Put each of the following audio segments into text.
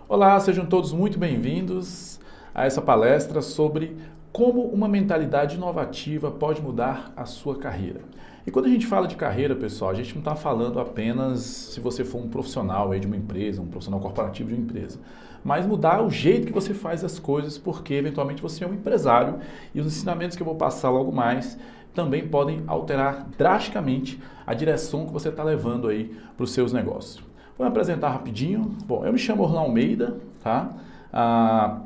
Olá, sejam todos muito bem-vindos a essa palestra sobre como uma mentalidade inovativa pode mudar a sua carreira. E quando a gente fala de carreira, pessoal, a gente não está falando apenas se você for um profissional aí de uma empresa, um profissional corporativo de uma empresa, mas mudar o jeito que você faz as coisas, porque eventualmente você é um empresário e os ensinamentos que eu vou passar logo mais também podem alterar drasticamente a direção que você está levando aí para os seus negócios. Vou me apresentar rapidinho. Bom, eu me chamo Orlando Almeida, tá?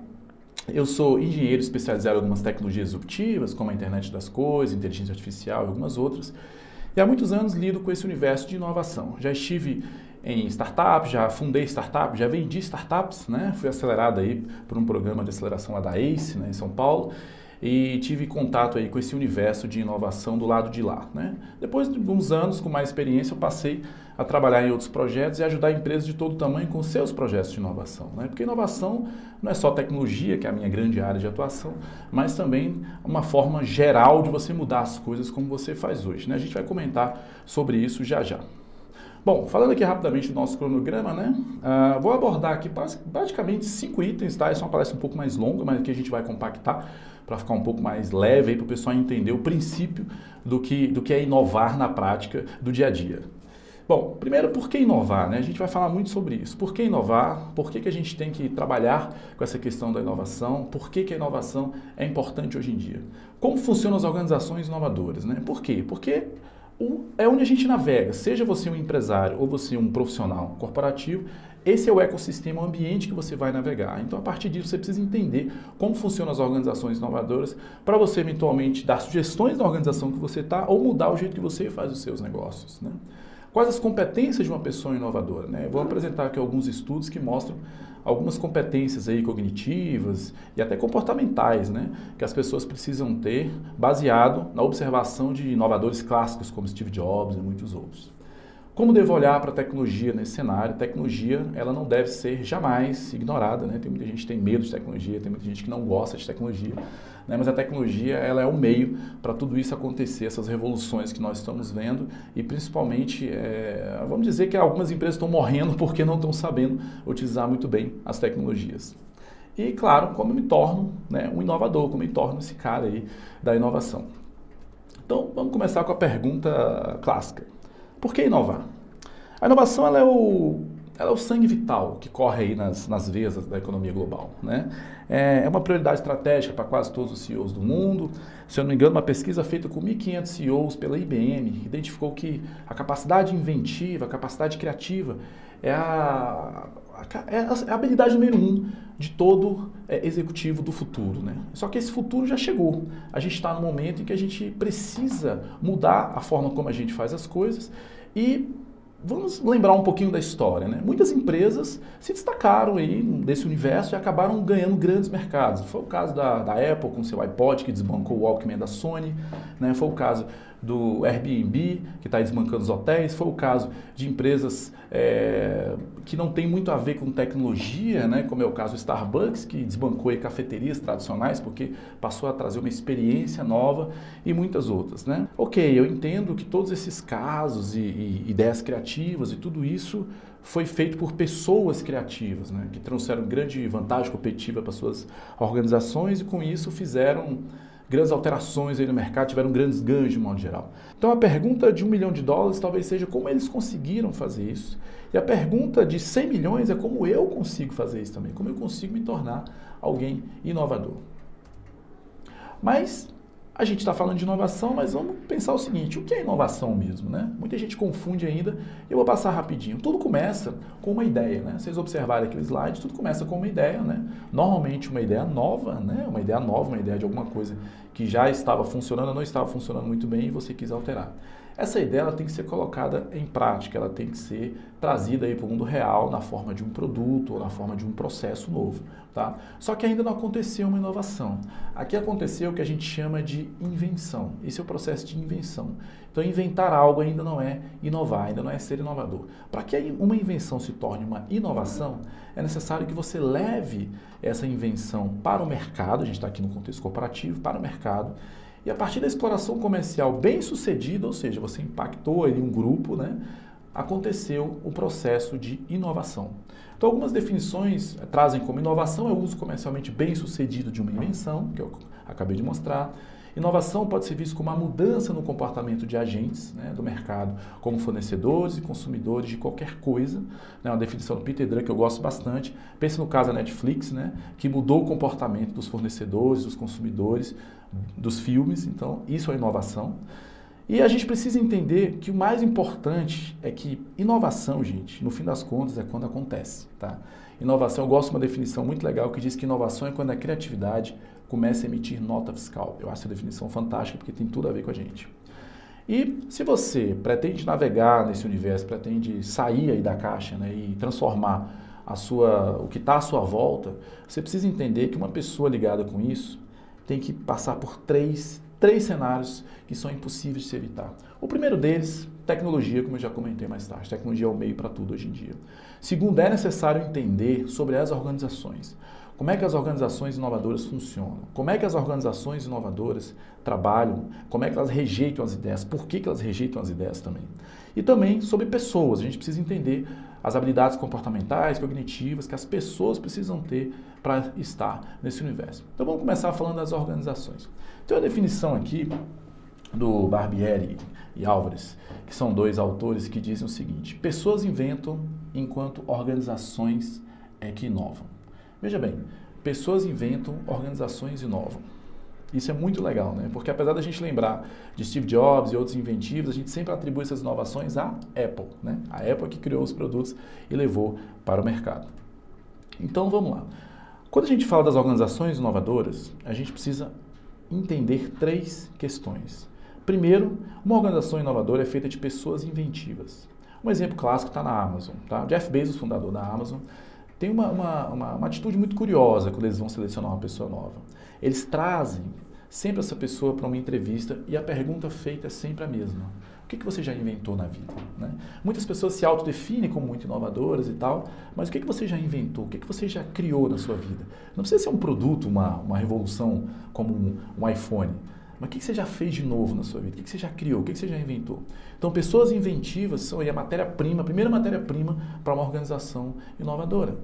Eu sou engenheiro especializado em algumas tecnologias disruptivas, como a internet das coisas, inteligência artificial e algumas outras. E há muitos anos lido com esse universo de inovação. Já estive em startups, já fundei startups, já vendi startups, né? Fui acelerado aí por um programa de aceleração lá da ACE, né, em São Paulo. E tive contato aí com esse universo de inovação do lado de lá, né? Depois de uns anos, com mais experiência, eu passei a trabalhar em outros projetos e ajudar empresas de todo tamanho com seus projetos de inovação, né? Porque inovação não é só tecnologia, que é a minha grande área de atuação, mas também uma forma geral de você mudar as coisas como você faz hoje, né? A gente vai comentar sobre isso já já. Bom, falando aqui rapidamente do nosso cronograma, né? Vou abordar aqui praticamente 5 itens, tá? Essa é uma palestra um pouco mais longa, mas aqui a gente vai compactar para ficar um pouco mais leve aí para o pessoal entender o princípio do que é inovar na prática do dia a dia. Bom, primeiro, por que inovar, né? A gente vai falar muito sobre isso. Por que inovar? Por que a gente tem que trabalhar com essa questão da inovação? Por que a inovação é importante hoje em dia? Como funcionam as organizações inovadoras, né? Por quê? Porque é onde a gente navega, seja você um empresário ou você um profissional corporativo, esse é o ecossistema, o ambiente que você vai navegar. Então, a partir disso, você precisa entender como funcionam as organizações inovadoras para você, eventualmente, dar sugestões da organização que você está ou mudar o jeito que você faz os seus negócios, né? Quais as competências de uma pessoa inovadora, né? Eu vou apresentar aqui alguns estudos que mostram algumas competências aí cognitivas e até comportamentais, né, que as pessoas precisam ter baseado na observação de inovadores clássicos como Steve Jobs e muitos outros. Como devo olhar para a tecnologia nesse cenário? Tecnologia, ela não deve ser jamais ignorada, né? Tem muita gente que tem medo de tecnologia, tem muita gente que não gosta de tecnologia, né? Mas a tecnologia, ela é o meio para tudo isso acontecer, essas revoluções que nós estamos vendo e principalmente, vamos dizer que algumas empresas estão morrendo porque não estão sabendo utilizar muito bem as tecnologias. E, claro, como eu me torno, né, um inovador, como eu me torno esse cara aí da inovação. Então, vamos começar com a pergunta clássica. Por que inovar? A inovação ela é o sangue vital que corre aí nas veias da economia global, né? É uma prioridade estratégica para quase todos os CEOs do mundo. Se eu não me engano, uma pesquisa feita com 1.500 CEOs pela IBM identificou que a capacidade inventiva, a capacidade criativa é a habilidade número 1 de todo executivo do futuro, né? Só que esse futuro já chegou. A gente está no momento em que a gente precisa mudar a forma como a gente faz as coisas e vamos lembrar um pouquinho da história, né? Muitas empresas se destacaram aí desse universo e acabaram ganhando grandes mercados. Foi o caso da Apple com seu iPod, que desbancou o Walkman da Sony, né? Foi o caso do Airbnb, que está desbancando os hotéis. Foi o caso de empresas que não tem muito a ver com tecnologia, né? Como é o caso do Starbucks, que desbancou aí cafeterias tradicionais porque passou a trazer uma experiência nova e muitas outras, né? Ok, eu entendo que todos esses casos e ideias criativas e tudo isso foi feito por pessoas criativas, né? Que trouxeram grande vantagem competitiva para suas organizações e com isso fizeram grandes alterações aí no mercado, tiveram grandes ganhos de modo geral. Então a pergunta de $1 milhão talvez seja como eles conseguiram fazer isso. E a pergunta de 100 milhões é como eu consigo fazer isso também, como eu consigo me tornar alguém inovador. Mas a gente está falando de inovação, mas vamos pensar o seguinte, o que é inovação mesmo, né? Muita gente confunde ainda, eu vou passar rapidinho. Tudo começa com uma ideia, né? Vocês observarem aqui o slide, tudo começa com uma ideia, né? Normalmente uma ideia nova, né? Uma ideia de alguma coisa que já estava funcionando ou não estava funcionando muito bem e você quis alterar. Essa ideia ela tem que ser colocada em prática, ela tem que ser trazida aí para o mundo real na forma de um produto ou na forma de um processo novo, tá? Só que ainda não aconteceu uma inovação. Aqui aconteceu o que a gente chama de invenção. Esse é o processo de invenção. Então, inventar algo ainda não é inovar, ainda não é ser inovador. Para que uma invenção se torne uma inovação, é necessário que você leve essa invenção para o mercado, a gente está aqui no contexto corporativo, para o mercado, e a partir da exploração comercial bem sucedida, ou seja, você impactou ali um grupo, né? aconteceu o processo de inovação. Então, algumas definições trazem como inovação é o uso comercialmente bem-sucedido de uma invenção, que eu acabei de mostrar. Inovação pode ser visto como uma mudança no comportamento de agentes, né, do mercado, como fornecedores e consumidores de qualquer coisa. Né, uma definição do Peter Drucker que eu gosto bastante. Pense no caso da Netflix, né, que mudou o comportamento dos fornecedores, dos consumidores, dos filmes. Então, isso é inovação. E a gente precisa entender que o mais importante é que inovação, gente, no fim das contas, é quando acontece, tá? Inovação, eu gosto de uma definição muito legal que diz que inovação é quando a criatividade começa a emitir nota fiscal. Eu acho essa definição fantástica porque tem tudo a ver com a gente. E se você pretende navegar nesse universo, pretende sair aí da caixa, né, e transformar o que está à sua volta, você precisa entender que uma pessoa ligada com isso tem que passar por três cenários que são impossíveis de se evitar. O primeiro deles, tecnologia, como eu já comentei mais tarde. Tecnologia é o meio para tudo hoje em dia. Segundo, é necessário entender sobre as organizações. Como é que as organizações inovadoras funcionam? Como é que as organizações inovadoras trabalham? Como é que elas rejeitam as ideias? Por que elas rejeitam as ideias também? E também sobre pessoas. A gente precisa entender as habilidades comportamentais, cognitivas que as pessoas precisam ter para estar nesse universo. Então vamos começar falando das organizações. Tem uma definição aqui do Barbieri e Álvares, que são dois autores que dizem o seguinte: pessoas inventam enquanto organizações é que inovam. Veja bem, pessoas inventam, organizações inovam. Isso é muito legal, né? Porque apesar da gente lembrar de Steve Jobs e outros inventivos, a gente sempre atribui essas inovações à Apple, né? A Apple que criou os produtos e levou para o mercado. Então vamos lá. Quando a gente fala das organizações inovadoras, a gente precisa entender três questões. Primeiro, uma organização inovadora é feita de pessoas inventivas. Um exemplo clássico está na Amazon, tá? Jeff Bezos, fundador da Amazon, tem uma atitude muito curiosa quando eles vão selecionar uma pessoa nova. Eles trazem sempre essa pessoa para uma entrevista e a pergunta feita é sempre a mesma. O que você já inventou na vida? Né? Muitas pessoas se autodefinem como muito inovadoras e tal, mas o que você já inventou? O que você já criou na sua vida? Não precisa ser um produto, uma revolução como um iPhone. Mas o que você já fez de novo na sua vida? O que você já criou? O que você já inventou? Então, pessoas inventivas são aí a matéria-prima, a primeira matéria-prima para uma organização inovadora.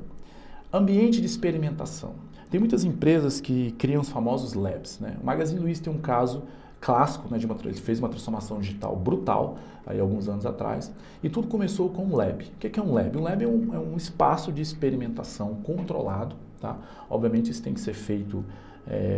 Ambiente de experimentação. Tem muitas empresas que criam os famosos labs, né? O Magazine Luiza tem um caso clássico, né, ele fez uma transformação digital brutal, aí alguns anos atrás, e tudo começou com um lab. O que é um lab? Um lab é um espaço de experimentação controlado, tá? Obviamente isso tem que ser feito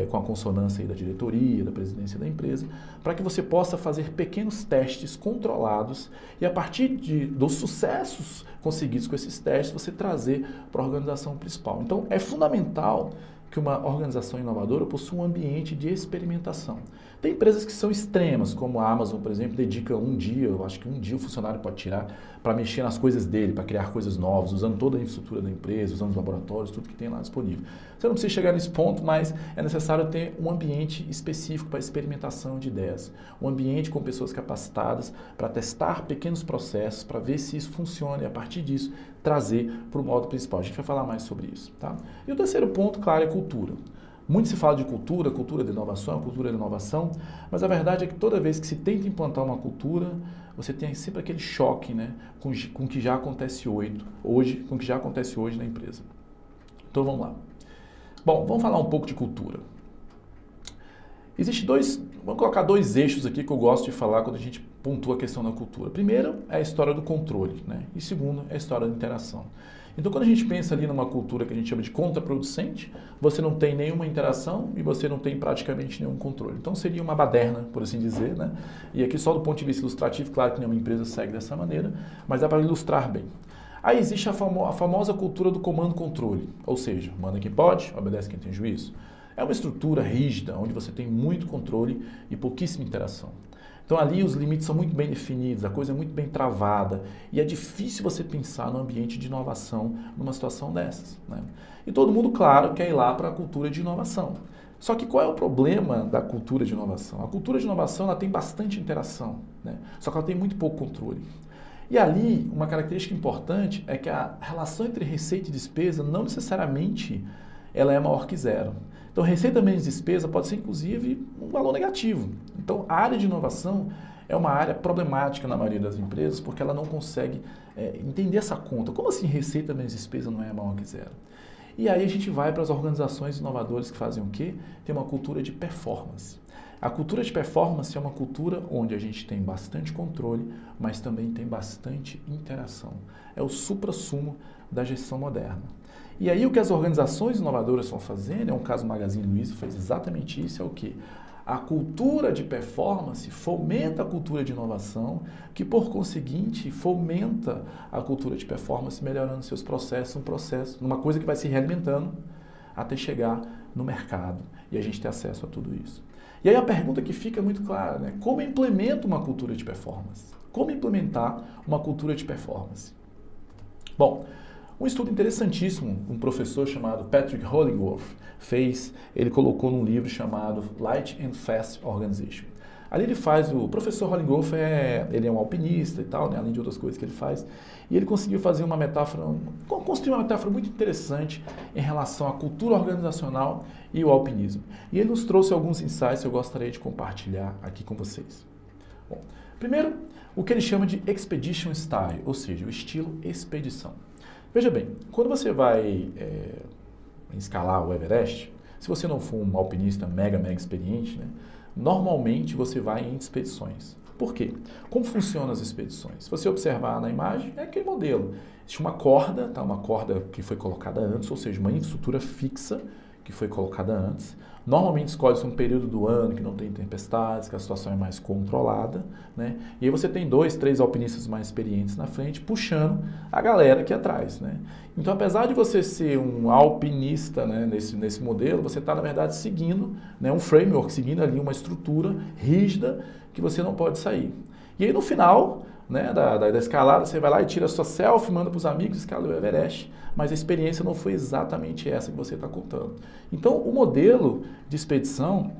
com a consonância aí da diretoria, da presidência da empresa, para que você possa fazer pequenos testes controlados e a partir dos sucessos conseguidos com esses testes, você trazer para a organização principal. Então, é fundamental que uma organização inovadora possua um ambiente de experimentação. Tem empresas que são extremas, como a Amazon, por exemplo, dedica um dia, eu acho que um dia o funcionário pode tirar para mexer nas coisas dele, para criar coisas novas, usando toda a infraestrutura da empresa, usando os laboratórios, tudo que tem lá disponível. Você não precisa chegar nesse ponto, mas é necessário ter um ambiente específico para experimentação de ideias. Um ambiente com pessoas capacitadas para testar pequenos processos, para ver se isso funciona e a partir disso trazer para o modo principal. A gente vai falar mais sobre isso, tá? E o terceiro ponto, claro, é cultura. Muito se fala de cultura de inovação, mas a verdade é que toda vez que se tenta implantar uma cultura, você tem sempre aquele choque, né, com o que já acontece hoje na empresa. Então vamos lá. Bom, vamos falar um pouco de cultura. Vamos colocar dois eixos aqui que eu gosto de falar quando a gente pontua a questão da cultura. Primeiro é a história do controle, né? E segundo é a história da interação. Então, quando a gente pensa ali numa cultura que a gente chama de contraproducente, você não tem nenhuma interação e você não tem praticamente nenhum controle. Então, seria uma baderna, por assim dizer, né? E aqui só do ponto de vista ilustrativo, claro que nenhuma empresa segue dessa maneira, mas dá para ilustrar bem. Aí existe a famosa cultura do comando-controle, ou seja, manda quem pode, obedece quem tem juízo. É uma estrutura rígida, onde você tem muito controle e pouquíssima interação. Então ali os limites são muito bem definidos, a coisa é muito bem travada e é difícil você pensar no ambiente de inovação numa situação dessas, né? E todo mundo, claro, quer ir lá para a cultura de inovação. Só que qual é o problema da cultura de inovação? A cultura de inovação ela tem bastante interação, né? Só que ela tem muito pouco controle. E ali, uma característica importante é que a relação entre receita e despesa não necessariamente ela é maior que zero. Então, receita menos despesa pode ser, inclusive, um valor negativo. Então, a área de inovação, é uma área problemática na maioria das empresas porque ela não consegue entender essa conta. Como assim receita menos despesa não é maior que zero? E aí a gente vai para as organizações inovadoras que fazem o quê? Tem uma cultura de performance. A cultura de performance é uma cultura onde a gente tem bastante controle, mas também tem bastante interação. É o suprassumo da gestão moderna. E aí o que as organizações inovadoras estão fazendo, é um caso Magazine Luiza fez exatamente isso, é o quê? A cultura de performance fomenta a cultura de inovação, que por conseguinte fomenta a cultura de performance, melhorando seus processos, uma coisa que vai se realimentando até chegar no mercado e a gente ter acesso a tudo isso. E aí a pergunta que fica muito clara, né? Como implementa uma cultura de performance? Como implementar uma cultura de performance? Bom, um estudo interessantíssimo, um professor chamado Patrick Hollingworth fez, ele colocou num livro chamado Light and Fast Organization. Ali ele faz, o professor Hollingworth ele é um alpinista e tal, né, além de outras coisas que ele faz, e ele conseguiu fazer uma metáfora, construir uma metáfora muito interessante em relação à cultura organizacional e o alpinismo. E ele nos trouxe alguns insights que eu gostaria de compartilhar aqui com vocês. Bom, primeiro, o que ele chama de Expedition Style, ou seja, o estilo expedição. Veja bem, quando você vai escalar o Everest, se você não for um alpinista mega experiente, né, normalmente você vai em expedições. Por quê? Como funcionam as expedições? Se você observar na imagem, é aquele modelo. Existe uma corda, tá? Uma corda que foi colocada antes, ou seja, uma infraestrutura fixa que foi colocada antes. Normalmente escolhe-se um período do ano que não tem tempestades, que a situação é mais controlada, né? E aí você tem 2, 3 alpinistas mais experientes na frente, puxando a galera aqui atrás, né? Então, apesar de você ser um alpinista, né, nesse modelo, você está, na verdade, seguindo, né, um framework, seguindo ali uma estrutura rígida que você não pode sair. E aí, no final, né, da escalada, você vai lá e tira a sua selfie, manda para os amigos, escala o Everest, mas a experiência não foi exatamente essa que você está contando. Então, o modelo de expedição,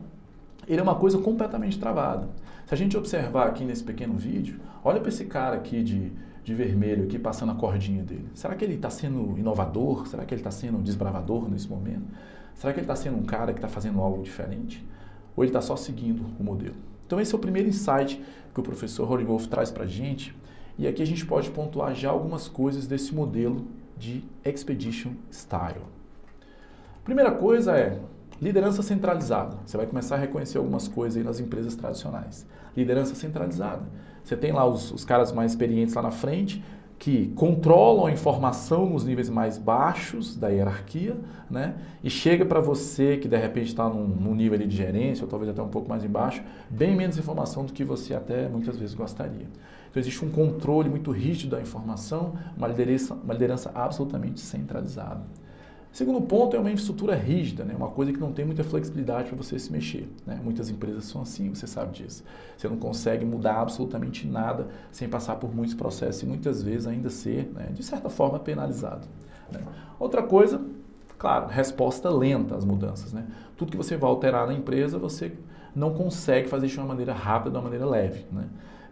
ele é uma coisa completamente travada. Se a gente observar aqui nesse pequeno vídeo, olha para esse cara aqui de vermelho, aqui passando a cordinha dele. Será que ele está sendo inovador? Será que ele está sendo desbravador nesse momento? Será que ele está sendo um cara que está fazendo algo diferente? Ou ele está só seguindo o modelo? Então esse é o primeiro insight que o professor Hollingworth traz para a gente, e aqui a gente pode pontuar já algumas coisas desse modelo de Expedition Style. Primeira coisa é liderança centralizada. Você vai começar a reconhecer algumas coisas aí nas empresas tradicionais. Liderança centralizada. Você tem lá os caras mais experientes lá na frente, que controlam a informação nos níveis mais baixos da hierarquia, né? E chega para você que de repente está num nível ali de gerência, ou talvez até um pouco mais embaixo, bem menos informação do que você até muitas vezes gostaria. Então existe um controle muito rígido da informação, uma liderança absolutamente centralizada. Segundo ponto é uma infraestrutura rígida, né? Uma coisa que não tem muita flexibilidade para você se mexer, né? Muitas empresas são assim, você sabe disso. Você não consegue mudar absolutamente nada sem passar por muitos processos e muitas vezes ainda ser, né, de certa forma, penalizado, né? Outra coisa, claro, resposta lenta às mudanças, né? Tudo que você vai alterar na empresa, você não consegue fazer de uma maneira rápida, de uma maneira leve, né?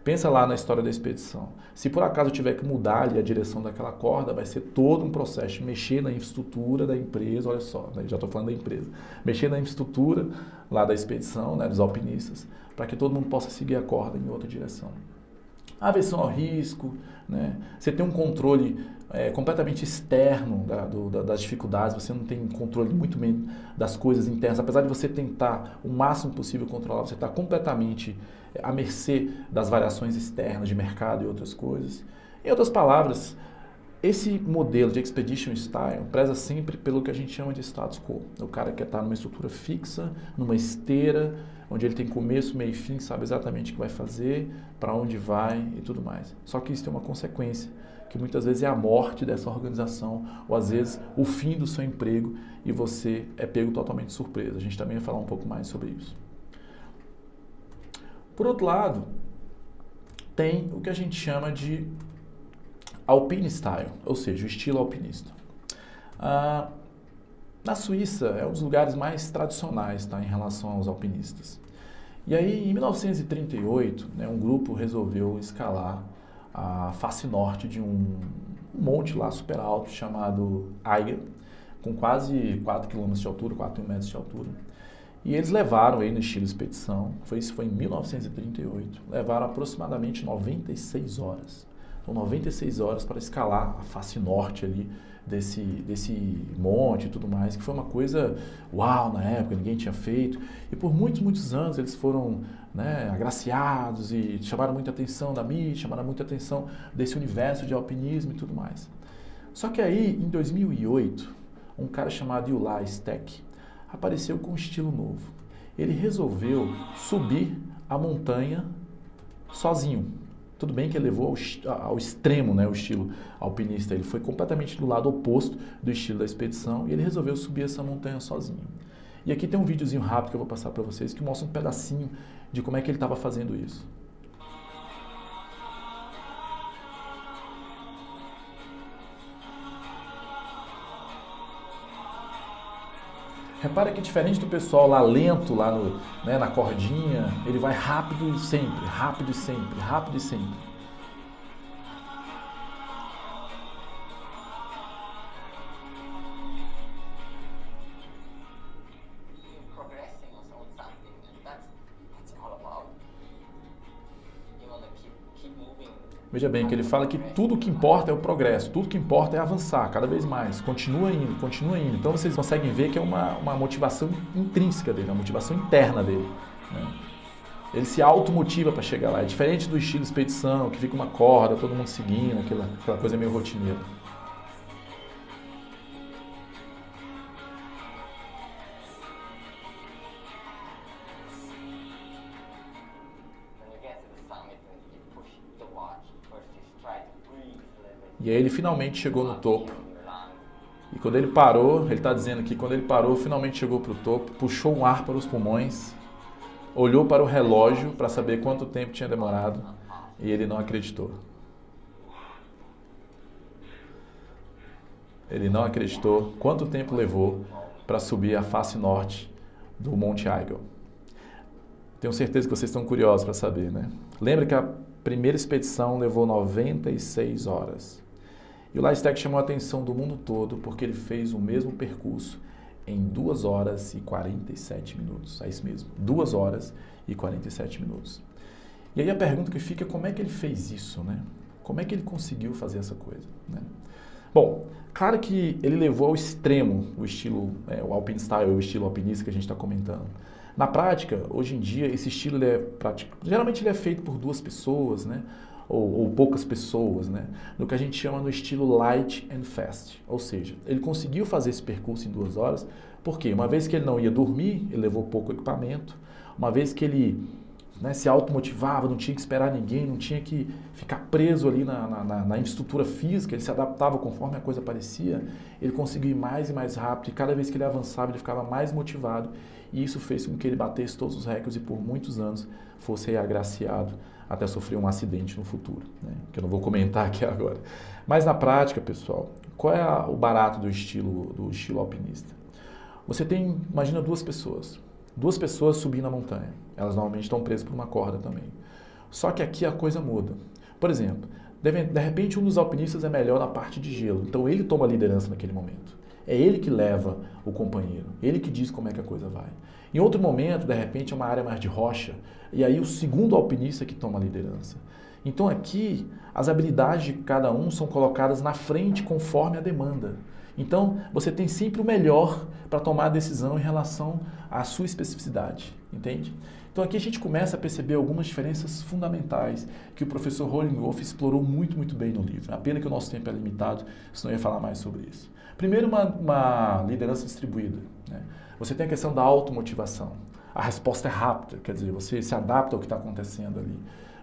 Pensa lá na história da expedição. Se por acaso eu tiver que mudar ali a direção daquela corda, vai ser todo um processo de mexer na infraestrutura da empresa, olha só, né, já estou falando da empresa, mexer na infraestrutura lá da expedição, né, dos alpinistas, para que todo mundo possa seguir a corda em outra direção. Aversão ao risco, né? Você tem um controle completamente externo das dificuldades, você não tem controle muito bem das coisas internas, apesar de você tentar o máximo possível controlar, você está completamente à mercê das variações externas de mercado e outras coisas. Em outras palavras, esse modelo de Expedition Style preza sempre pelo que a gente chama de status quo. O cara quer estar numa estrutura fixa, numa esteira, onde ele tem começo, meio e fim, sabe exatamente o que vai fazer, para onde vai e tudo mais. Só que isso tem uma consequência, que muitas vezes é a morte dessa organização, ou às vezes o fim do seu emprego e você é pego totalmente de surpresa. A gente também vai falar um pouco mais sobre isso. Por outro lado, tem o que a gente chama de Alpine Style, ou seja, o estilo alpinista. Na Suíça é um dos lugares mais tradicionais, tá, em relação aos alpinistas. E aí, em 1938, né, um grupo resolveu escalar a face norte de um monte lá super alto chamado Eiger, com quase 4 km de altura, 4 metros de altura. E eles levaram aí no estilo expedição, isso foi em 1938, levaram aproximadamente 96 horas. Então 96 horas para escalar a face norte ali desse monte e tudo mais, que foi uma coisa uau na época, ninguém tinha feito. E por muitos, muitos anos eles foram, né, agraciados e chamaram muita atenção da mídia, chamaram muita atenção desse universo de alpinismo e tudo mais. Só que aí, em 2008, um cara chamado Uli Steck apareceu com um estilo novo. Ele resolveu subir a montanha sozinho. Tudo bem que ele levou ao extremo, né, o estilo alpinista. Ele foi completamente do lado oposto do estilo da expedição e ele resolveu subir essa montanha sozinho. E aqui tem um videozinho rápido que eu vou passar para vocês que mostra um pedacinho de como é que ele estava fazendo isso. Repara que diferente do pessoal lá lento, lá no, né, na cordinha, ele vai rápido e sempre, rápido e sempre, rápido e sempre. Veja bem, que ele fala que tudo que importa é o progresso, tudo que importa é avançar cada vez mais, continua indo, continua indo. Então vocês conseguem ver que é uma motivação intrínseca dele, uma motivação interna dele, né? Ele se automotiva para chegar lá, é diferente do estilo expedição, que fica uma corda, todo mundo seguindo, aquela coisa meio rotineira. E aí ele finalmente chegou no topo. E quando ele parou, ele está dizendo que quando ele parou, finalmente chegou para o topo, puxou um ar para os pulmões, olhou para o relógio para saber quanto tempo tinha demorado e ele não acreditou. Ele não acreditou quanto tempo levou para subir a face norte do Monte Aigul. Tenho certeza que vocês estão curiosos para saber, né? Lembra que a primeira expedição levou 96 horas. E o Uli Steck chamou a atenção do mundo todo porque ele fez o mesmo percurso em 2 horas e 47 minutos. É isso mesmo, 2 horas e 47 minutos. E aí a pergunta que fica é como é que ele fez isso, né? Como é que ele conseguiu fazer essa coisa, né? Bom, claro que ele levou ao extremo o estilo, o alpine style, o estilo alpinista que a gente está comentando. Na prática, hoje em dia, esse estilo geralmente ele é feito por 2 pessoas, né? Ou poucas pessoas, né? No que a gente chama no estilo light and fast. Ou seja, ele conseguiu fazer esse percurso em 2 horas, porque uma vez que ele não ia dormir, ele levou pouco equipamento, uma vez que ele, né, se automotivava, não tinha que esperar ninguém, não tinha que ficar preso ali na infraestrutura física, ele se adaptava conforme a coisa aparecia, ele conseguiu ir mais e mais rápido, e cada vez que ele avançava, ele ficava mais motivado, e isso fez com que ele batesse todos os recordes e por muitos anos fosse agraciado até sofrer um acidente no futuro, né, que eu não vou comentar aqui agora. Mas na prática, pessoal, qual é o barato do estilo alpinista? Você tem, imagina 2 pessoas. 2 pessoas subindo a montanha. Elas normalmente estão presas por uma corda também. Só que aqui a coisa muda. Por exemplo, de repente um dos alpinistas é melhor na parte de gelo. Então ele toma a liderança naquele momento. É ele que leva o companheiro. Ele que diz como é que a coisa vai. Em outro momento, de repente, é uma área mais de rocha. E aí o segundo alpinista que toma a liderança. Então aqui, as habilidades de cada um são colocadas na frente conforme a demanda. Então, você tem sempre o melhor para tomar a decisão em relação à sua especificidade, entende? Então aqui a gente começa a perceber algumas diferenças fundamentais que o professor Hollingworth explorou muito, muito bem no livro. A pena que o nosso tempo é limitado, senão eu ia falar mais sobre isso. Primeiro, uma liderança distribuída, né? Você tem a questão da automotivação. A resposta é rápida, quer dizer, você se adapta ao que está acontecendo ali.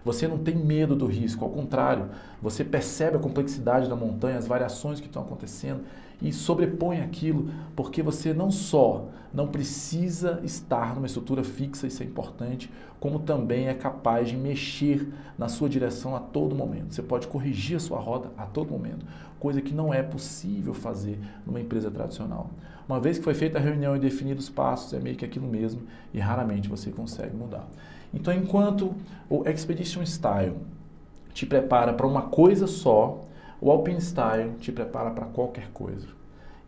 Você não tem medo do risco, ao contrário, você percebe a complexidade da montanha, as variações que estão acontecendo e sobrepõe aquilo, porque você não só não precisa estar numa estrutura fixa, isso é importante, como também é capaz de mexer na sua direção a todo momento. Você pode corrigir a sua rota a todo momento, coisa que não é possível fazer numa empresa tradicional. Uma vez que foi feita a reunião e definidos os passos, é meio que aquilo mesmo e raramente você consegue mudar. Então, enquanto o Expedition Style te prepara para uma coisa só, o Alpine Style te prepara para qualquer coisa.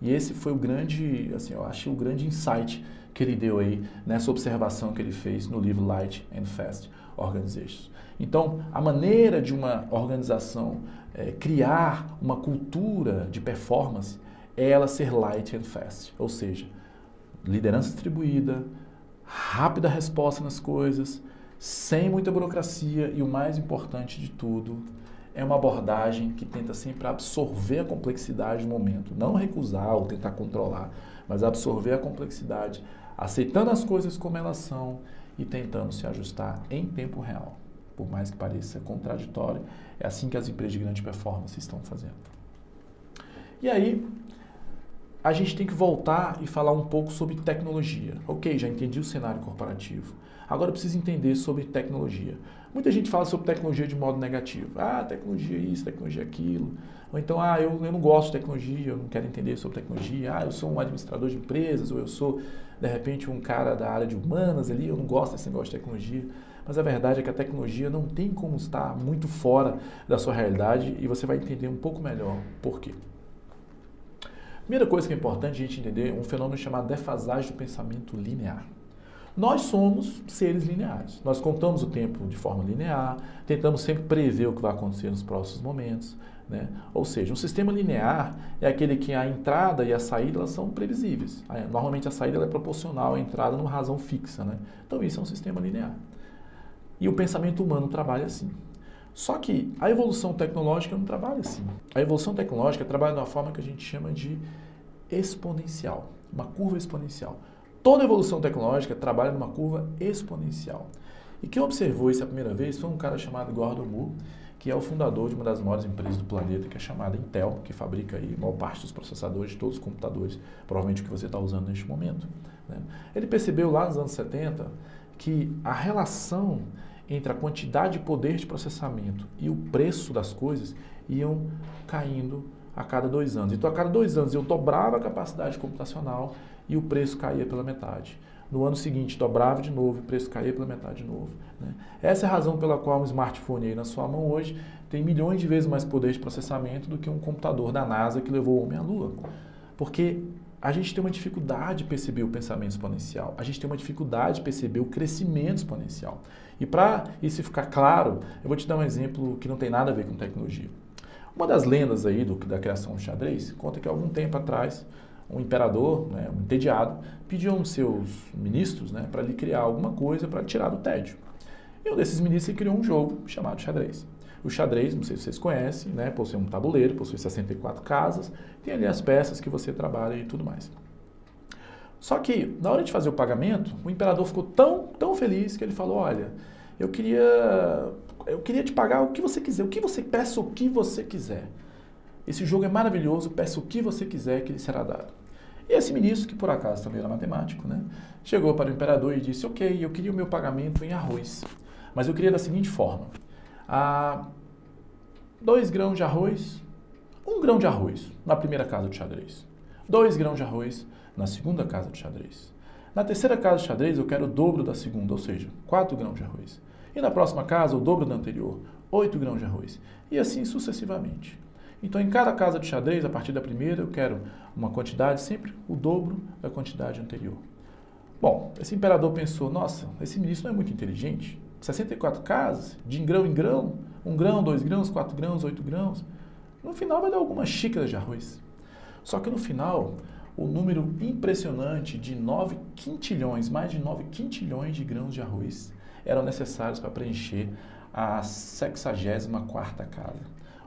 E esse foi o grande, assim, eu acho o grande insight que ele deu aí nessa observação que ele fez no livro Light and Fast Organizations. Então, a maneira de uma organização criar uma cultura de performance é ela ser light and fast, ou seja, liderança distribuída, rápida resposta nas coisas, sem muita burocracia e o mais importante de tudo, é uma abordagem que tenta sempre absorver a complexidade do momento, não recusar ou tentar controlar, mas absorver a complexidade, aceitando as coisas como elas são e tentando se ajustar em tempo real. Por mais que pareça contraditório, é assim que as empresas de grande performance estão fazendo. E aí, a gente tem que voltar e falar um pouco sobre tecnologia. Ok, já entendi o cenário corporativo. Agora eu preciso entender sobre tecnologia. Muita gente fala sobre tecnologia de modo negativo. Ah, tecnologia isso, tecnologia aquilo. Ou então, eu não gosto de tecnologia, eu não quero entender sobre tecnologia. Eu sou um administrador de empresas, ou eu sou, de repente, um cara da área de humanas ali, eu não gosto desse negócio de tecnologia. Mas a verdade é que a tecnologia não tem como estar muito fora da sua realidade e você vai entender um pouco melhor por quê. Primeira coisa que é importante a gente entender é um fenômeno chamado defasagem do pensamento linear. Nós somos seres lineares. Nós contamos o tempo de forma linear, tentamos sempre prever o que vai acontecer nos próximos momentos, né? Ou seja, um sistema linear é aquele que a entrada e a saída elas são previsíveis. Normalmente a saída ela é proporcional à entrada numa razão fixa, né? Então isso é um sistema linear. E o pensamento humano trabalha assim. Só que a evolução tecnológica não trabalha assim. A evolução tecnológica trabalha de uma forma que a gente chama de exponencial, uma curva exponencial. Toda evolução tecnológica trabalha numa curva exponencial. E quem observou isso a primeira vez foi um cara chamado Gordon Moore, que é o fundador de uma das maiores empresas do planeta, que é chamada Intel, que fabrica aí a maior parte dos processadores de todos os computadores, provavelmente o que você está usando neste momento, né? Ele percebeu lá nos anos 70 que a relação entre a quantidade de poder de processamento e o preço das coisas iam caindo a cada 2 anos. Então, a cada 2 anos eu dobrava a capacidade computacional e o preço caía pela metade. No ano seguinte, dobrava de novo e o preço caía pela metade de novo, né? Essa é a razão pela qual um smartphone aí na sua mão hoje tem milhões de vezes mais poder de processamento do que um computador da NASA que levou o homem à Lua. Porque a gente tem uma dificuldade de perceber o pensamento exponencial, a gente tem uma dificuldade de perceber o crescimento exponencial. E para isso ficar claro, eu vou te dar um exemplo que não tem nada a ver com tecnologia. Uma das lendas aí da criação do xadrez conta que há algum tempo atrás um imperador, né, um entediado, pediu a um dos seus ministros, né, para lhe criar alguma coisa para tirar do tédio. E um desses ministros criou um jogo chamado xadrez. O xadrez, não sei se vocês conhecem, né, possui um tabuleiro, possui 64 casas, tem ali as peças que você trabalha e tudo mais. Só que, na hora de fazer o pagamento, o imperador ficou tão feliz que ele falou, olha, eu queria te pagar o que você quiser, peça o que você quiser. Esse jogo é maravilhoso, peça o que você quiser que lhe será dado. E esse ministro, que por acaso também era matemático, né, chegou para o imperador e disse, ok, eu queria o meu pagamento em arroz, mas eu queria da seguinte forma, 2 grãos de arroz, 1 grão de arroz na primeira casa de xadrez, 2 grãos de arroz na segunda casa de xadrez. Na terceira casa de xadrez eu quero o dobro da segunda, ou seja, 4 grãos de arroz. E na próxima casa o dobro da anterior, 8 grãos de arroz. E assim sucessivamente. Então, em cada casa de xadrez, a partir da primeira, eu quero uma quantidade sempre o dobro da quantidade anterior. Bom, esse imperador pensou, nossa, esse ministro não é muito inteligente. 64 casas, de grão em grão, 1 grão, 2 grãos, 4 grãos, 8 grãos. No final vai dar algumas xícaras de arroz. Só que no final, o número impressionante de 9 quintilhões, mais de 9 quintilhões de grãos de arroz eram necessários para preencher a 64ª casa.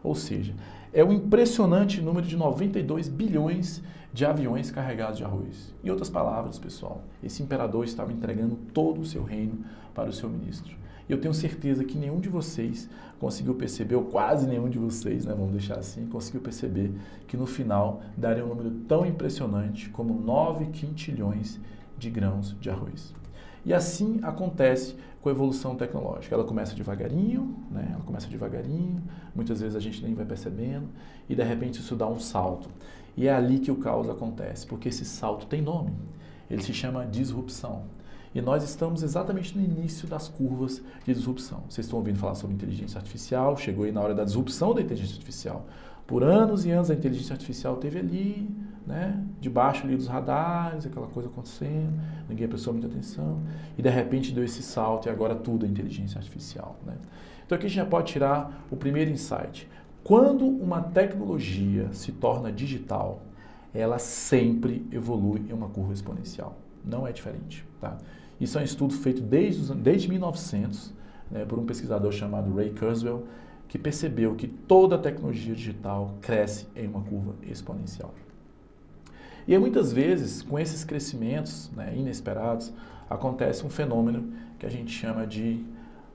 Ou seja, é um impressionante número de 92 bilhões de aviões carregados de arroz. Em outras palavras, pessoal, esse imperador estava entregando todo o seu reino para o seu ministro. E eu tenho certeza que nenhum de vocês conseguiu perceber, ou quase nenhum de vocês, né, vamos deixar assim, conseguiu perceber que no final daria um número tão impressionante como 9 quintilhões de grãos de arroz. E assim acontece com a evolução tecnológica. Ela começa devagarinho, né? Muitas vezes a gente nem vai percebendo, e de repente isso dá um salto. E é ali que o caos acontece, porque esse salto tem nome. Ele se chama disrupção. E nós estamos exatamente no início das curvas de disrupção. Vocês estão ouvindo falar sobre inteligência artificial, chegou aí na hora da disrupção da inteligência artificial. Por anos e anos a inteligência artificial esteve ali, né, debaixo ali dos radares, aquela coisa acontecendo, ninguém prestou muita atenção, e de repente deu esse salto e agora tudo é inteligência artificial, né? Então aqui a gente já pode tirar o primeiro insight. Quando uma tecnologia se torna digital, ela sempre evolui em uma curva exponencial. Não é diferente, tá? Isso é um estudo feito desde 1900, né, por um pesquisador chamado Ray Kurzweil, que percebeu que toda tecnologia digital cresce em uma curva exponencial. E aí, muitas vezes, com esses crescimentos, né, inesperados, acontece um fenômeno que a gente chama de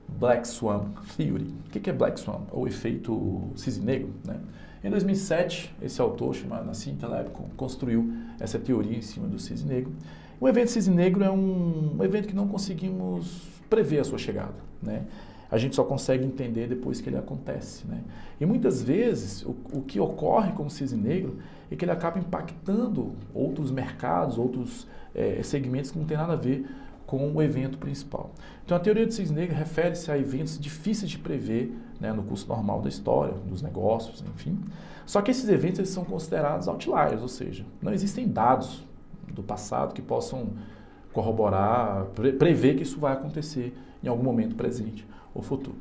Black Swan Theory. O que é Black Swan? Ou efeito cisne negro, né? Em 2007, esse autor, chamado Nassim Taleb, construiu essa teoria em cima do cisne negro. O evento cisne negro é um evento que não conseguimos prever a sua chegada, né? A gente só consegue entender depois que ele acontece, né? E muitas vezes o que ocorre com o cisne negro é que ele acaba impactando outros mercados, outros segmentos que não tem nada a ver com o evento principal. Então a teoria do cisne negro refere-se a eventos difíceis de prever, né, no curso normal da história, dos negócios, enfim. Só que esses eventos eles são considerados outliers, ou seja, não existem dados do passado que possam corroborar, prever que isso vai acontecer em algum momento presente ou futuro.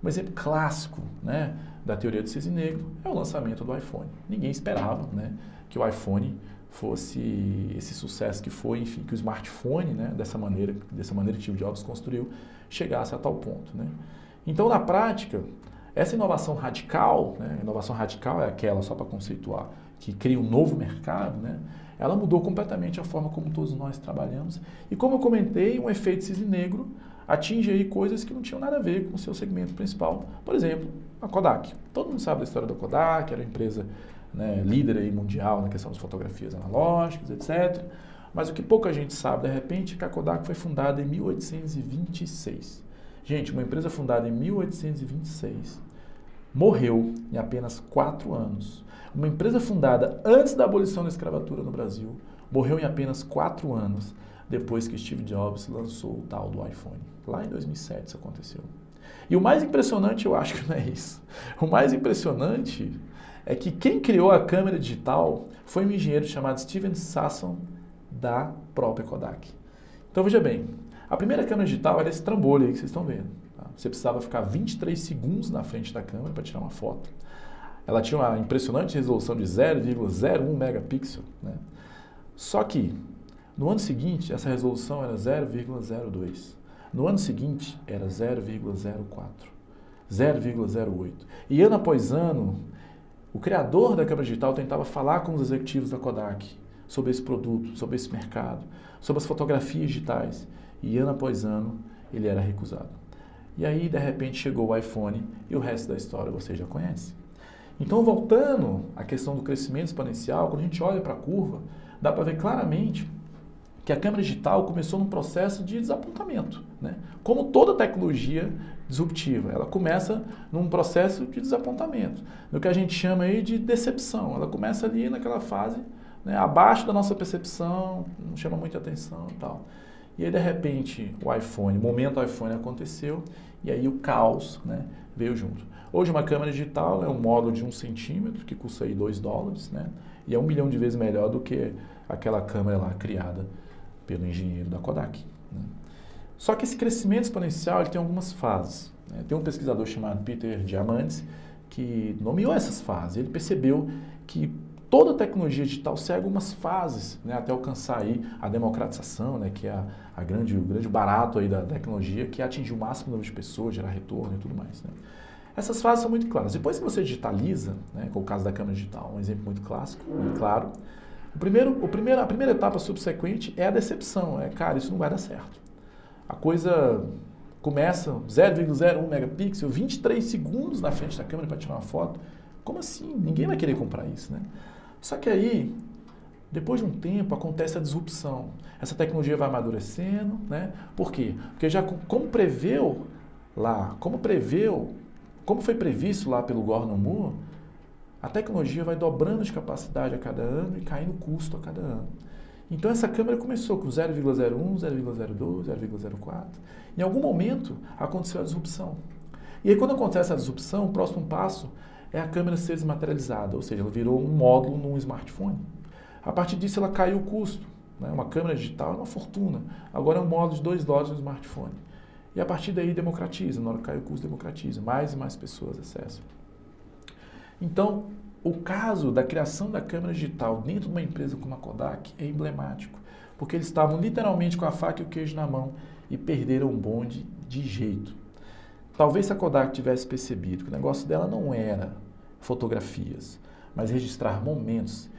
Um exemplo clássico, né, da teoria do cisne negro é o lançamento do iPhone. Ninguém esperava, né, que o iPhone fosse esse sucesso que foi, enfim, que o smartphone, né, dessa maneira que Steve Jobs construiu, chegasse a tal ponto, né? Então, na prática, essa inovação radical, né, inovação radical é aquela, só para conceituar, que cria um novo mercado, né? Ela mudou completamente a forma como todos nós trabalhamos. E como eu comentei, um efeito cisne negro atinge aí coisas que não tinham nada a ver com o seu segmento principal. Por exemplo, a Kodak. Todo mundo sabe da história da Kodak, era uma empresa, né, líder aí mundial na questão das fotografias analógicas, etc. Mas o que pouca gente sabe, de repente, é que a Kodak foi fundada em 1826. Gente, uma empresa fundada em 1826 morreu em apenas 4 anos. Uma empresa fundada antes da abolição da escravatura no Brasil morreu em apenas 4 anos depois que Steve Jobs lançou o tal do iPhone. Lá em 2007 isso aconteceu. E o mais impressionante, eu acho que não é isso. O mais impressionante é que quem criou a câmera digital foi um engenheiro chamado Steven Sasson, da própria Kodak. Então veja bem, a primeira câmera digital era esse trambolho aí que vocês estão vendo. Tá? Você precisava ficar 23 segundos na frente da câmera para tirar uma foto. Ela tinha uma impressionante resolução de 0,01 megapixel, né? Só que no ano seguinte essa resolução era 0,02. No ano seguinte era 0,04, 0,08. E ano após ano, o criador da câmera digital tentava falar com os executivos da Kodak sobre esse produto, sobre esse mercado, sobre as fotografias digitais. E ano após ano ele era recusado. E aí, de repente, chegou o iPhone e o resto da história você já conhece. Então, voltando à questão do crescimento exponencial, quando a gente olha para a curva, dá para ver claramente que a câmera digital começou num processo de desapontamento, né? Como toda tecnologia disruptiva, ela começa num processo de desapontamento, no que a gente chama aí de decepção. Ela começa ali naquela fase, né, abaixo da nossa percepção, não chama muita atenção e tal. E aí, de repente, o momento iPhone aconteceu e aí o caos, né, veio junto. Hoje uma câmera digital é um módulo de 1 centímetro que custa aí $2, né, e é 1 milhão de vezes melhor do que aquela câmera lá criada pelo engenheiro da Kodak, né? Só que esse crescimento exponencial ele tem algumas fases, né? Tem um pesquisador chamado Peter Diamandis que nomeou essas fases. Ele percebeu que toda tecnologia digital segue algumas fases, né, até alcançar aí a democratização, né, que é o grande barato aí da tecnologia, que é atingir o máximo número de pessoas, gerar retorno e tudo mais, né? Essas fases são muito claras. Depois que você digitaliza, né, com o caso da câmera digital, um exemplo muito clássico, muito claro, a primeira etapa subsequente é a decepção. Cara, isso não vai dar certo. A coisa começa 0,01 megapixel, 23 segundos na frente da câmera para tirar uma foto. Como assim? Ninguém vai querer comprar isso, né? Só que aí, depois de um tempo, acontece a disrupção. Essa tecnologia vai amadurecendo, né? Por quê? Porque já como foi previsto lá pelo Gordon Moore, a tecnologia vai dobrando de capacidade a cada ano e caindo custo a cada ano. Então essa câmera começou com 0,01, 0,02, 0,04. Em algum momento aconteceu a disrupção. E aí quando acontece a disrupção, o próximo passo é a câmera ser desmaterializada, ou seja, ela virou um módulo num smartphone. A partir disso ela caiu o custo, né? Uma câmera digital é uma fortuna, agora é um módulo de $2 no smartphone. E a partir daí democratiza, na hora que cai o custo democratiza, mais e mais pessoas acessam. Então, o caso da criação da câmera digital dentro de uma empresa como a Kodak é emblemático, porque eles estavam literalmente com a faca e o queijo na mão e perderam o bonde de jeito. Talvez se a Kodak tivesse percebido que o negócio dela não era fotografias, mas registrar momentos,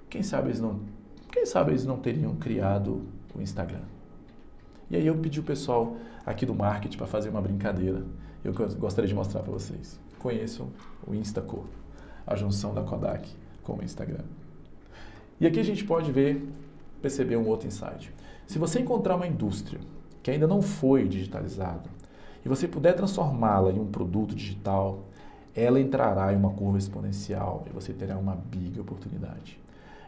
quem sabe eles não teriam criado o Instagram. E aí eu pedi o pessoal aqui do marketing para fazer uma brincadeira. Eu gostaria de mostrar para vocês. Conheçam o Instaco, a junção da Kodak com o Instagram. E aqui a gente pode perceber um outro insight. Se você encontrar uma indústria que ainda não foi digitalizada e você puder transformá-la em um produto digital, ela entrará em uma curva exponencial e você terá uma big oportunidade.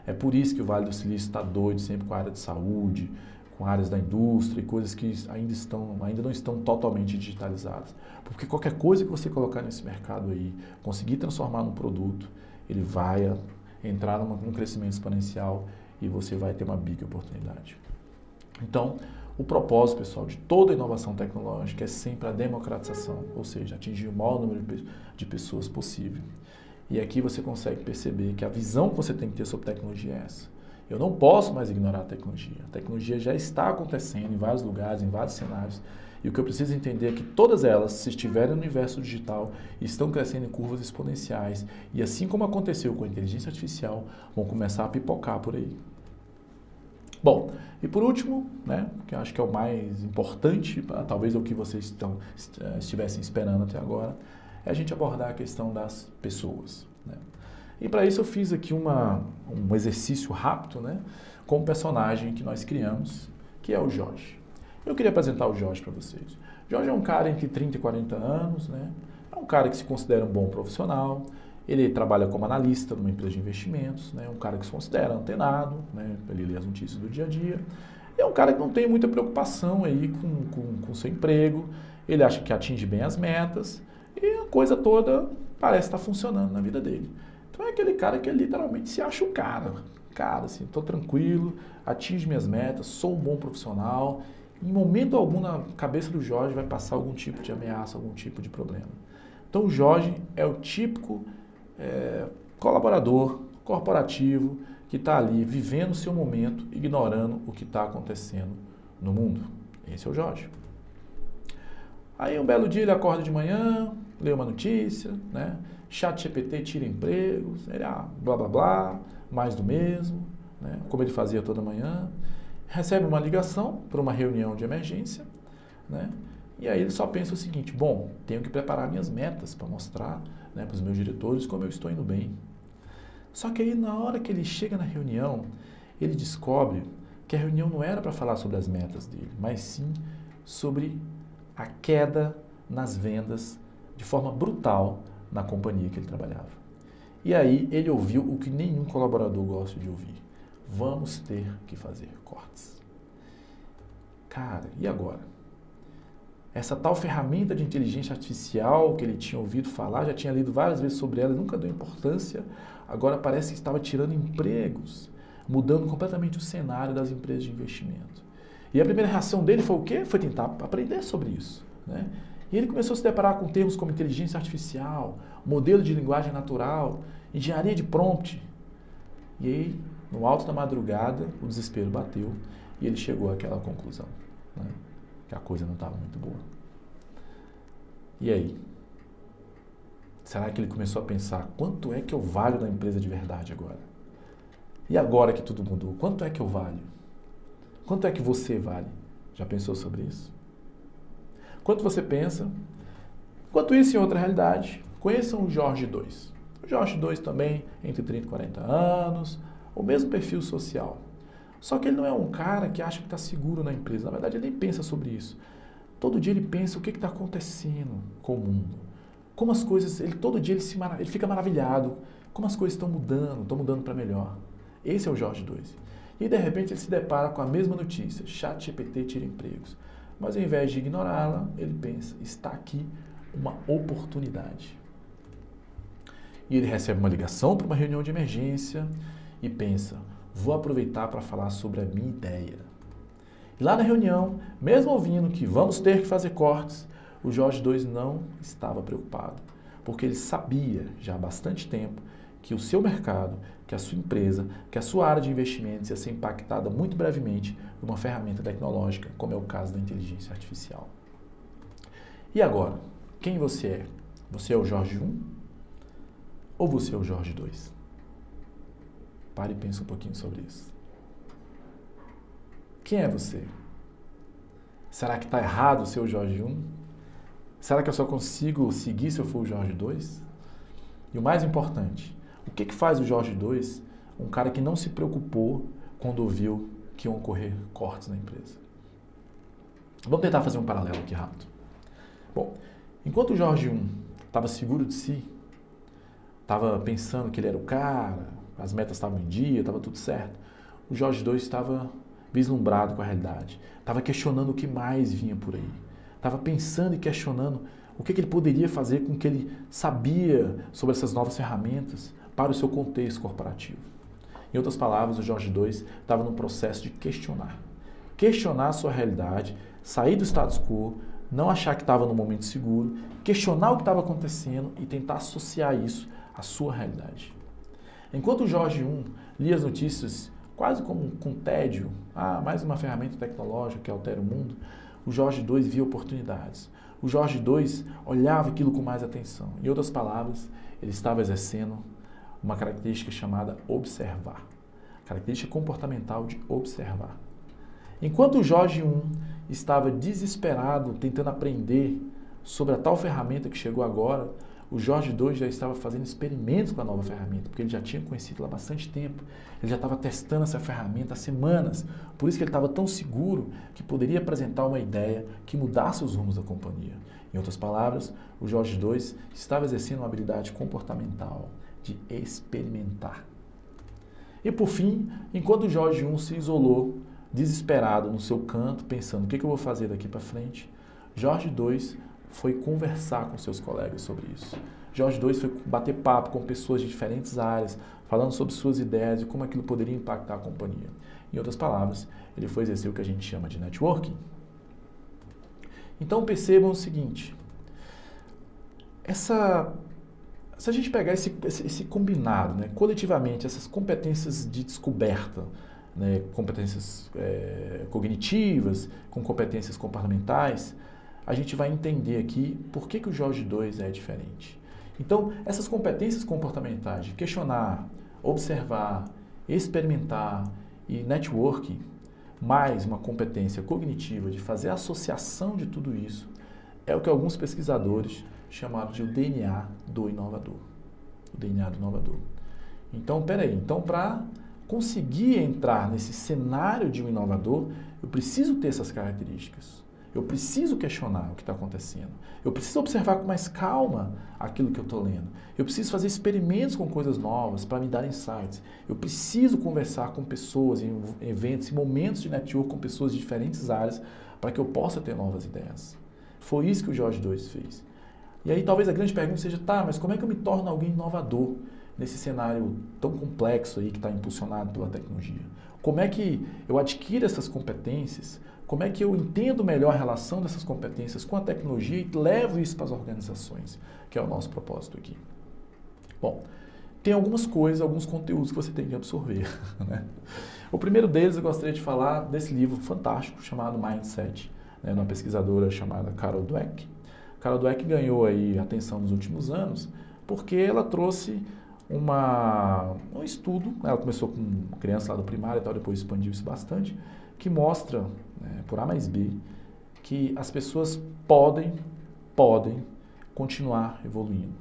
É por isso que o Vale do Silício está doido sempre com a área de saúde, com áreas da indústria e coisas que ainda não estão totalmente digitalizadas. Porque qualquer coisa que você colocar nesse mercado aí, conseguir transformar num produto, ele vai entrar num crescimento exponencial e você vai ter uma big oportunidade. Então, o propósito, pessoal, de toda inovação tecnológica é sempre a democratização, ou seja, atingir o maior número de pessoas possível. E aqui você consegue perceber que a visão que você tem que ter sobre tecnologia é essa. Eu não posso mais ignorar a tecnologia. A tecnologia já está acontecendo em vários lugares, em vários cenários. E o que eu preciso entender é que todas elas, se estiverem no universo digital, estão crescendo em curvas exponenciais. E assim como aconteceu com a inteligência artificial, vão começar a pipocar por aí. Bom, e por último, né, que eu acho que é o mais importante, talvez é o que vocês estivessem esperando até agora, é a gente abordar a questão das pessoas, né? E para isso eu fiz aqui um exercício rápido, né, com um personagem que nós criamos, que é o Jorge. Eu queria apresentar o Jorge para vocês. O Jorge é um cara entre 30 e 40 anos, né? É um cara que se considera um bom profissional, ele trabalha como analista numa empresa de investimentos, né? Um cara que se considera antenado, né? Ele lê as notícias do dia a dia. É um cara que não tem muita preocupação aí com o seu emprego, ele acha que atinge bem as metas e a coisa toda parece estar funcionando na vida dele. Então é aquele cara que literalmente se acha o cara. Cara, assim, estou tranquilo, atinge minhas metas, sou um bom profissional. Em momento algum na cabeça do Jorge vai passar algum tipo de ameaça, algum tipo de problema. Então o Jorge é o típico colaborador corporativo que está ali vivendo o seu momento, ignorando o que está acontecendo no mundo. Esse é o Jorge. Aí um belo dia ele acorda de manhã, lê uma notícia, né? ChatGPT tira empregos, ele blá blá blá, mais do mesmo, né? Como ele fazia toda manhã. Recebe uma ligação para uma reunião de emergência, né? E aí ele só pensa o seguinte: bom, tenho que preparar minhas metas para mostrar, né, para os meus diretores como eu estou indo bem. Só que aí na hora que ele chega na reunião, ele descobre que a reunião não era para falar sobre as metas dele, mas sim sobre a queda nas vendas de forma brutal na companhia que ele trabalhava. E aí ele ouviu o que nenhum colaborador gosta de ouvir: vamos ter que fazer cortes. Cara, e agora? Essa tal ferramenta de inteligência artificial que ele tinha ouvido falar, já tinha lido várias vezes sobre ela, nunca deu importância, agora parece que estava tirando empregos, mudando completamente o cenário das empresas de investimento. E a primeira reação dele foi o quê? Foi tentar aprender sobre isso, né? E ele começou a se deparar com termos como inteligência artificial, modelo de linguagem natural, engenharia de prompt. E aí, no alto da madrugada, o desespero bateu e ele chegou àquela conclusão, né? Que a coisa não estava muito boa. E aí? Será que ele começou a pensar: quanto é que eu valho na empresa de verdade agora? E agora que tudo mudou, quanto é que eu valho? Quanto é que você vale? Já pensou sobre isso? Quanto você pensa? Enquanto isso, em outra realidade, conheçam o Jorge 2. O Jorge 2 também, entre 30 e 40 anos, o mesmo perfil social. Só que ele não é um cara que acha que está seguro na empresa. Na verdade, ele nem pensa sobre isso. Todo dia ele pensa o que está acontecendo com o mundo. Como as coisas, todo dia ele fica maravilhado. Como as coisas estão mudando para melhor. Esse é o Jorge 2. E de repente ele se depara com a mesma notícia: ChatGPT tira empregos. Mas ao invés de ignorá-la, ele pensa: está aqui uma oportunidade. E ele recebe uma ligação para uma reunião de emergência e pensa: vou aproveitar para falar sobre a minha ideia. E lá na reunião, mesmo ouvindo que vamos ter que fazer cortes, o Jorge II não estava preocupado, porque ele sabia já há bastante tempo que o seu mercado, que a sua empresa, que a sua área de investimentos ia ser impactada muito brevemente por uma ferramenta tecnológica, como é o caso da inteligência artificial. E agora, quem você é? Você é o Jorge I ou você é o Jorge II? Pare e pense um pouquinho sobre isso. Quem é você? Será que está errado ser o Jorge I? Será que eu só consigo seguir se eu for o Jorge II? E o mais importante, o que faz o Jorge II um cara que não se preocupou quando ouviu que iam ocorrer cortes na empresa? Vamos tentar fazer um paralelo aqui rápido. Bom, enquanto o Jorge I estava seguro de si, estava pensando que ele era o cara, as metas estavam em dia, estava tudo certo, o Jorge II estava vislumbrado com a realidade, estava questionando o que mais vinha por aí, estava pensando e questionando o que ele poderia fazer com o que ele sabia sobre essas novas ferramentas para o seu contexto corporativo. Em outras palavras, o Jorge II estava num processo de questionar a sua realidade, sair do status quo, não achar que estava no momento seguro, questionar o que estava acontecendo e tentar associar isso à sua realidade. Enquanto o Jorge I lia as notícias quase como com tédio, mais uma ferramenta tecnológica que altera o mundo, o Jorge II via oportunidades. O Jorge II olhava aquilo com mais atenção. Em outras palavras, ele estava exercendo uma característica chamada observar. Característica comportamental de observar. Enquanto o Jorge I estava desesperado, tentando aprender sobre a tal ferramenta que chegou agora, o Jorge II já estava fazendo experimentos com a nova ferramenta, porque ele já tinha conhecido ela há bastante tempo. Ele já estava testando essa ferramenta há semanas. Por isso que ele estava tão seguro que poderia apresentar uma ideia que mudasse os rumos da companhia. Em outras palavras, o Jorge II estava exercendo uma habilidade comportamental de experimentar. E por fim, enquanto o Jorge I se isolou, desesperado no seu canto, pensando o que eu vou fazer daqui para frente, Jorge II foi conversar com seus colegas sobre isso. Jorge II foi bater papo com pessoas de diferentes áreas, falando sobre suas ideias e como aquilo poderia impactar a companhia. Em outras palavras, ele foi exercer o que a gente chama de networking. Então percebam o seguinte, se a gente pegar esse combinado, né, coletivamente, essas competências de descoberta, né, competências cognitivas, com competências comportamentais, a gente vai entender aqui por que o Jorge II é diferente. Então, essas competências comportamentais de questionar, observar, experimentar e networking, mais uma competência cognitiva de fazer a associação de tudo isso, é o que alguns pesquisadores chamaram de o DNA do inovador. O DNA do inovador. Então, para conseguir entrar nesse cenário de um inovador, eu preciso ter essas características. Eu preciso questionar o que está acontecendo. Eu preciso observar com mais calma aquilo que eu estou lendo. Eu preciso fazer experimentos com coisas novas para me dar insights. Eu preciso conversar com pessoas em eventos, em momentos de network com pessoas de diferentes áreas para que eu possa ter novas ideias. Foi isso que o Jorge II fez. E aí talvez a grande pergunta seja, mas como é que eu me torno alguém inovador nesse cenário tão complexo aí que está impulsionado pela tecnologia? Como é que eu adquiro essas competências? Como é que eu entendo melhor a relação dessas competências com a tecnologia e levo isso para as organizações, que é o nosso propósito aqui? Bom, tem algumas coisas, alguns conteúdos que você tem que absorver, né? O primeiro deles eu gostaria de falar desse livro fantástico chamado Mindset, né, de uma pesquisadora chamada Carol Dweck. Carol Dweck ganhou aí atenção nos últimos anos porque ela trouxe um estudo, ela começou com crianças lá do primário e tal, depois expandiu isso bastante, que mostra, né, por A mais B, que as pessoas podem continuar evoluindo.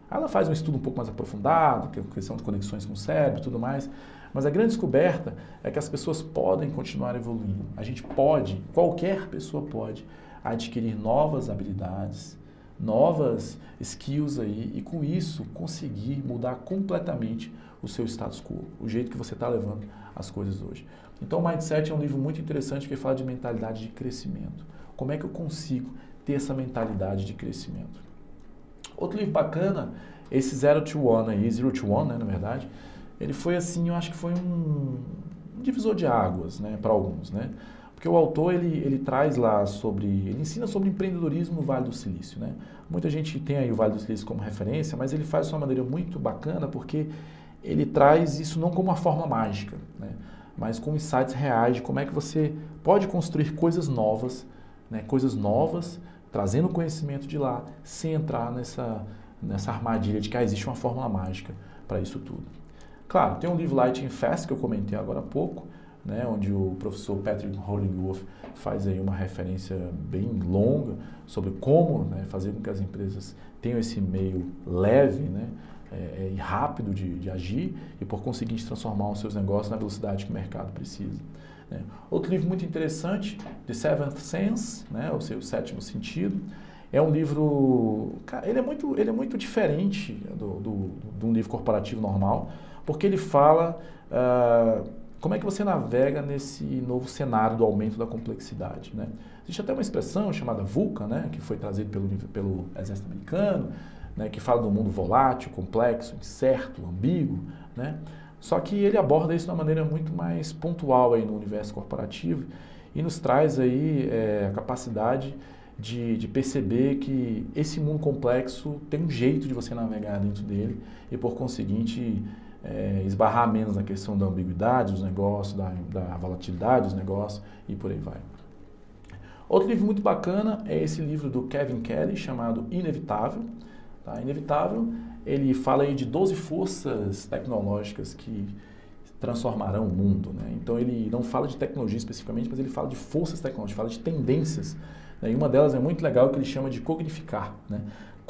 Ela faz um estudo um pouco mais aprofundado, que é a questão de conexões com o cérebro e tudo mais, mas a grande descoberta é que as pessoas podem continuar evoluindo. A gente pode, qualquer pessoa pode, adquirir novas habilidades, novas skills aí e com isso conseguir mudar completamente o seu status quo, o jeito que você está levando as coisas hoje. Então o Mindset é um livro muito interessante que fala de mentalidade de crescimento. Como é que eu consigo ter essa mentalidade de crescimento? Outro livro bacana, esse Zero to One aí, Zero to One, né, na verdade, ele foi assim, eu acho que foi divisor de águas, né, para alguns, né? Porque o autor, ele traz lá ele ensina sobre empreendedorismo no Vale do Silício, né? Muita gente tem aí o Vale do Silício como referência, mas ele faz de uma maneira muito bacana porque ele traz isso não como uma forma mágica, né? Mas com insights reais de como é que você pode construir coisas novas, né? Coisas novas, trazendo conhecimento de lá, sem entrar nessa armadilha de que existe uma fórmula mágica para isso tudo. Claro, tem um livro Light and Fast que eu comentei agora há pouco, né, onde o professor Patrick Hollingworth faz aí uma referência bem longa sobre como, né, fazer com que as empresas tenham esse meio leve, né, e rápido de agir e, por conseguinte, transformar os seus negócios na velocidade que o mercado precisa. Né. Outro livro muito interessante, The Seventh Sense, né, ou seja, o Sétimo Sentido, é um livro, cara, ele é muito diferente de um livro corporativo normal, porque ele fala como é que você navega nesse novo cenário do aumento da complexidade, né? Existe até uma expressão chamada VUCA, né, que foi trazida pelo exército americano, né, que fala do mundo volátil, complexo, incerto, ambíguo, né? Só que ele aborda isso de uma maneira muito mais pontual aí no universo corporativo e nos traz aí a capacidade de perceber que esse mundo complexo tem um jeito de você navegar dentro dele e, por conseguinte, esbarrar menos na questão da ambiguidade dos negócios, da volatilidade dos negócios e por aí vai. Outro livro muito bacana é esse livro do Kevin Kelly, chamado Inevitável. Tá? Inevitável, ele fala aí de 12 forças tecnológicas que transformarão o mundo, né? Então ele não fala de tecnologia especificamente, mas ele fala de forças tecnológicas, fala de tendências, né? E uma delas é muito legal, que ele chama de cognificar, né?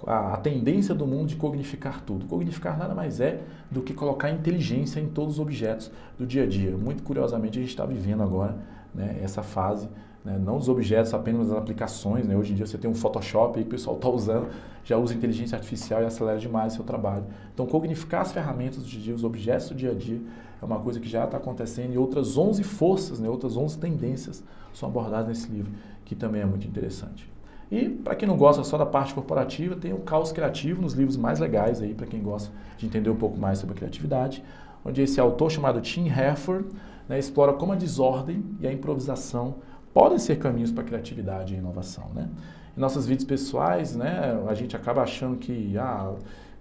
A tendência do mundo de cognificar tudo. Cognificar nada mais é do que colocar inteligência em todos os objetos do dia a dia. Muito curiosamente, a gente está vivendo agora, né, essa fase, né, não dos objetos, apenas das aplicações, né? Hoje em dia você tem um Photoshop aí que o pessoal está usando, já usa inteligência artificial e acelera demais o seu trabalho. Então, cognificar as ferramentas do dia a dia, os objetos do dia a dia, é uma coisa que já está acontecendo e outras 11 forças, né, outras 11 tendências são abordadas nesse livro, que também é muito interessante. E, para quem não gosta só da parte corporativa, tem o Caos Criativo, nos livros mais legais aí, para quem gosta de entender um pouco mais sobre a criatividade, onde esse autor chamado Tim Herford, né, explora como a desordem e a improvisação podem ser caminhos para a criatividade e inovação, né? Em nossas vidas pessoais, né, a gente acaba achando que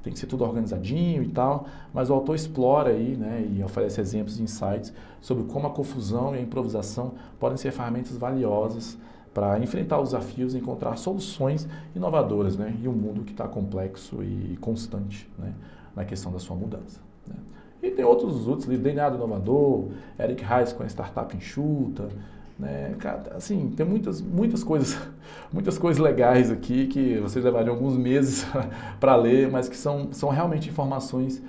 tem que ser tudo organizadinho e tal, mas o autor explora aí, né, e oferece exemplos e insights sobre como a confusão e a improvisação podem ser ferramentas valiosas para enfrentar os desafios e encontrar soluções inovadoras, né, e um mundo que está complexo e constante, né, na questão da sua mudança, né. E tem outros livros, DNA do Inovador, Eric Ries com a Startup Enxuta, né, cara, assim, tem muitas coisas legais aqui que vocês levariam alguns meses para ler, mas que são realmente informações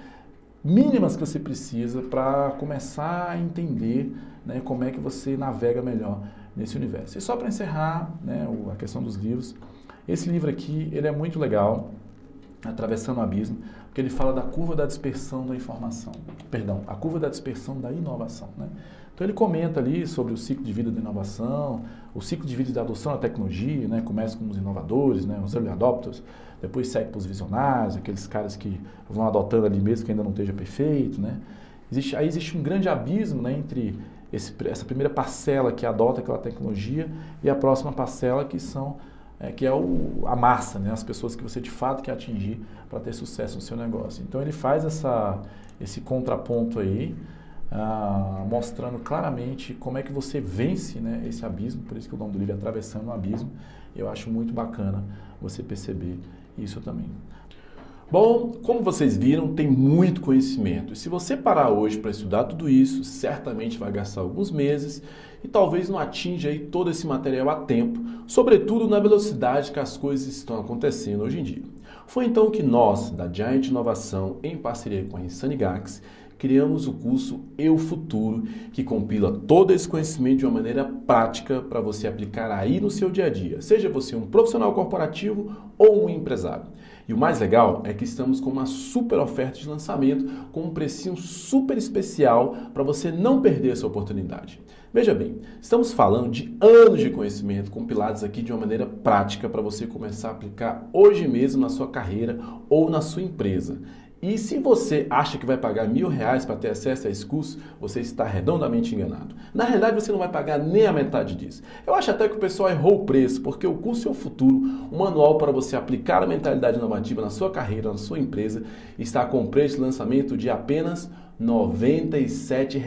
mínimas que você precisa para começar a entender, né, como é que você navega melhor nesse universo. E só para encerrar, né, a questão dos livros, esse livro aqui, ele é muito legal, Atravessando o Abismo, porque ele fala da curva da dispersão da informação, a curva da dispersão da inovação, né? Então ele comenta ali sobre o ciclo de vida da inovação, o ciclo de vida da adoção da tecnologia, né? Começa com os inovadores, né? Os early adopters, depois segue para os visionários, aqueles caras que vão adotando ali mesmo que ainda não esteja perfeito, né? Existe um grande abismo, né, entre essa primeira parcela que adota aquela tecnologia e a próxima parcela que é a massa, né, as pessoas que você de fato quer atingir para ter sucesso no seu negócio. Então ele faz esse contraponto aí, mostrando claramente como é que você vence, né, esse abismo, por isso que o nome do livro é Atravessando o Abismo. Eu acho muito bacana você perceber isso também. Bom, como vocês viram, tem muito conhecimento. E se você parar hoje para estudar tudo isso, certamente vai gastar alguns meses e talvez não atinja aí todo esse material a tempo, sobretudo na velocidade que as coisas estão acontecendo hoje em dia. Foi então que nós, da Giant Inovação, em parceria com a Insanigax, criamos o curso Eu Futuro, que compila todo esse conhecimento de uma maneira prática para você aplicar aí no seu dia a dia, seja você um profissional corporativo ou um empresário. E o mais legal é que estamos com uma super oferta de lançamento com um precinho super especial para você não perder essa oportunidade. Veja bem, estamos falando de anos de conhecimento compilados aqui de uma maneira prática para você começar a aplicar hoje mesmo na sua carreira ou na sua empresa. E se você acha que vai pagar R$1.000 para ter acesso a esse curso, você está redondamente enganado. Na realidade, você não vai pagar nem a metade disso. Eu acho até que o pessoal errou o preço, porque o curso é o futuro, um manual para você aplicar a mentalidade inovativa na sua carreira, na sua empresa, está com preço de lançamento de apenas R$ 97.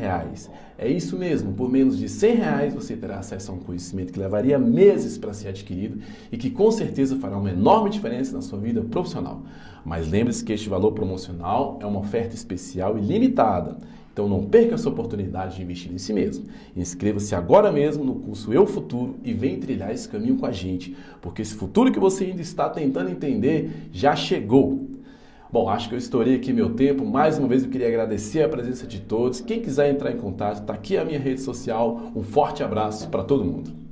É isso mesmo, por menos de R$100 você terá acesso a um conhecimento que levaria meses para ser adquirido e que com certeza fará uma enorme diferença na sua vida profissional. Mas lembre-se que este valor promocional é uma oferta especial e limitada. Então não perca essa oportunidade de investir em si mesmo. Inscreva-se agora mesmo no curso Eu Futuro e vem trilhar esse caminho com a gente, porque esse futuro que você ainda está tentando entender já chegou. Bom, acho que eu estourei aqui meu tempo. Mais uma vez eu queria agradecer a presença de todos. Quem quiser entrar em contato, está aqui a minha rede social. Um forte abraço para todo mundo.